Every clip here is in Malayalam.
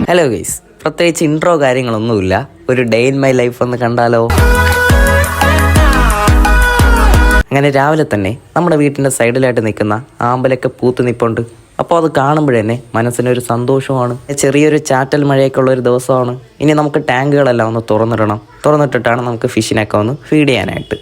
ഹലോ ഗൈസ്, പ്രത്യേകിച്ച് ഇൻട്രോ കാര്യങ്ങളൊന്നുമില്ല. ഒരു ഡേ ഇൻ മൈ ലൈഫ് ഒന്ന് കണ്ടാലോ? അങ്ങനെ രാവിലെ തന്നെ നമ്മുടെ വീട്ടിൻ്റെ സൈഡിലായിട്ട് നിൽക്കുന്ന ആമ്പലൊക്കെ പൂത്ത് നിൽപ്പുണ്ട്. അപ്പോൾ അത് കാണുമ്പോഴേ മനസ്സിനൊരു സന്തോഷമാണ്. ചെറിയൊരു ചാറ്റൽ മഴയൊക്കെ ഉള്ളൊരു ദിവസമാണ്. ഇനി നമുക്ക് ടാങ്കുകളെല്ലാം ഒന്ന് തുറന്നിടണം. തുറന്നിട്ടിട്ടാണ് നമുക്ക് ഫിഷിനൊക്കെ ഒന്ന് ഫീഡ് ചെയ്യാനായിട്ട്.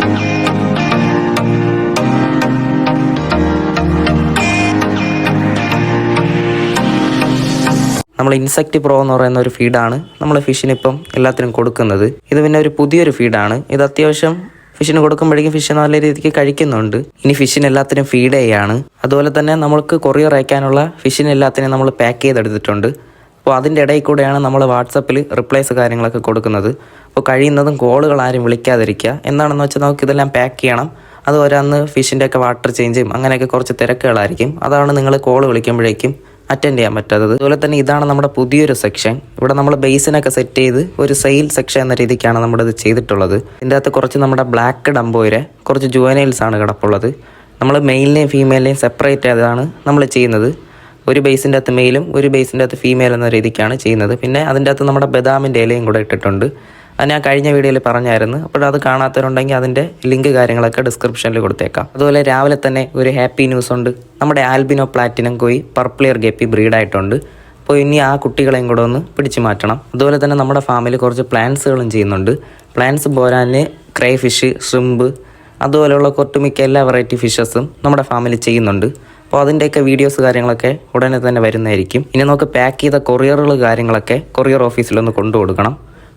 നമ്മൾ ഇൻസെക്റ്റ് പ്രോ എന്ന് പറയുന്ന ഒരു ഫീഡാണ് നമ്മൾ ഫിഷിനിപ്പം എല്ലാത്തിനും കൊടുക്കുന്നത്. ഇത് പിന്നെ ഒരു പുതിയൊരു ഫീഡാണ്. ഇത് അത്യാവശ്യം ഫിഷിന് കൊടുക്കുമ്പോഴേക്കും ഫിഷ് നല്ല രീതിക്ക് കഴിക്കുന്നുണ്ട്. ഇനി ഫിഷിന് എല്ലാത്തിനും ഫീഡ് ചെയ്യാണ്. അതുപോലെ തന്നെ നമ്മൾക്ക് കൊറിയർ അയക്കാനുള്ള ഫിഷിന് എല്ലാത്തിനും നമ്മൾ പാക്ക് ചെയ്തെടുത്തിട്ടുണ്ട്. അപ്പോൾ അതിൻ്റെ ഇടയിൽ കൂടെയാണ് നമ്മൾ വാട്സപ്പിൽ റിപ്ലൈസ് കാര്യങ്ങളൊക്കെ കൊടുക്കുന്നത്. അപ്പോൾ കഴിയുന്നതും കോളുകൾ ആരും വിളിക്കാതിരിക്കുക. എന്താണെന്ന് വെച്ചാൽ നമുക്കിതെല്ലാം പാക്ക് ചെയ്യണം. അതുപോലെ അന്ന് ഫിഷിൻ്റെയൊക്കെ വാട്ടർ ചേഞ്ചും അങ്ങനെയൊക്കെ കുറച്ച് തിരക്കുകളായിരിക്കും. അതാണ് നിങ്ങൾ കോൾ വിളിക്കുമ്പോഴേക്കും അറ്റൻഡ് ചെയ്യാൻ പറ്റാത്തത്. അതുപോലെ തന്നെ ഇതാണ് നമ്മുടെ പുതിയൊരു സെക്ഷൻ. ഇവിടെ നമ്മൾ ബേസിനൊക്കെ സെറ്റ് ചെയ്ത് ഒരു സെയിൽ സെക്ഷൻ എന്ന രീതിക്കാണ് നമ്മുടെ ഇത് ചെയ്തിട്ടുള്ളത്. ഇതിൻ്റെ അകത്ത് കുറച്ച് നമ്മുടെ ബ്ലാക്ക് ഡംബോയിലെ കുറച്ച് ജുവനൈൽസ് ആണ് കിടപ്പുള്ളത്. നമ്മൾ മെയിലിനെയും ഫീമെയിലിനെയും സെപ്പറേറ്റ് ചെയ്താണ് നമ്മൾ ചെയ്യുന്നത്. ഒരു ബേസിൻ്റെ അകത്ത് മെയിലും ഒരു ബേസിൻ്റെ അകത്ത് ഫീമെയിൽ എന്ന രീതിക്കാണ് ചെയ്യുന്നത്. പിന്നെ അതിൻ്റെ അകത്ത് നമ്മുടെ ബദാമിൻ്റെ ഇലയും കൂടെ ഇട്ടിട്ടുണ്ട്. അത് ഞാൻ കഴിഞ്ഞ വീഡിയോയിൽ പറഞ്ഞായിരുന്നു. അപ്പോൾ അത് കാണാത്തവരുണ്ടെങ്കിൽ അതിൻ്റെ ലിങ്ക് കാര്യങ്ങളൊക്കെ ഡിസ്ക്രിപ്ഷനിൽ കൊടുത്തേക്കാം. അതുപോലെ രാവിലെ തന്നെ ഒരു ഹാപ്പി ന്യൂസ് ഉണ്ട്. നമ്മുടെ ആൽബിനോ പ്ലാറ്റിനം കോയി പർപ്പിളിയർ ഗപ്പി ബ്രീഡായിട്ടുണ്ട്. അപ്പോൾ ഇനി ആ കുട്ടികളെയും കൂടെ ഒന്ന് പിടിച്ചു മാറ്റണം. അതുപോലെ തന്നെ നമ്മുടെ ഫാമിൽ കുറച്ച് പ്ലാന്റ്സുകളും ചെയ്യുന്നുണ്ട്. പ്ലാന്റ്സ് പോരാന് ക്രേ ഫിഷ്, ഷ്രിമ്പ് അതുപോലെയുള്ള ഒട്ടുമിക്ക എല്ലാ വെറൈറ്റി ഫിഷസും നമ്മുടെ ഫാമിൽ ചെയ്യുന്നുണ്ട്. അപ്പോൾ അതിൻ്റെയൊക്കെ വീഡിയോസ് കാര്യങ്ങളൊക്കെ ഉടനെ തന്നെ വരുന്നതായിരിക്കും. ഇനി നമുക്ക് പാക്ക് ചെയ്ത കൊറിയറുകൾ കാര്യങ്ങളൊക്കെ കൊറിയർ ഓഫീസിലൊന്ന്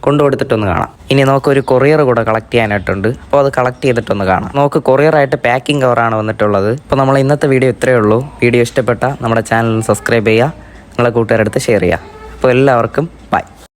കൊണ്ടുകൊടുത്തിട്ടൊന്ന് കാണാം. ഇനി നമുക്കൊരു കൊറിയർ കൂടെ കളക്ട് ചെയ്യാനായിട്ടുണ്ട്. അപ്പോൾ അത് കളക്ട് ചെയ്തിട്ടൊന്ന് കാണാം. നമുക്ക് കൊറിയറായിട്ട് പാക്കിംഗ് കവറാണ് വന്നിട്ടുള്ളത്. അപ്പോൾ നമ്മൾ ഇന്നത്തെ വീഡിയോ ഇത്രയേ ഉള്ളൂ. വീഡിയോ ഇഷ്ടപ്പെട്ട നമ്മുടെ ചാനൽ സബ്സ്ക്രൈബ് ചെയ്യുക, നിങ്ങളെ കൂട്ടുകാരടുത്ത് ഷെയർ ചെയ്യുക. അപ്പോൾ എല്ലാവർക്കും ബൈ.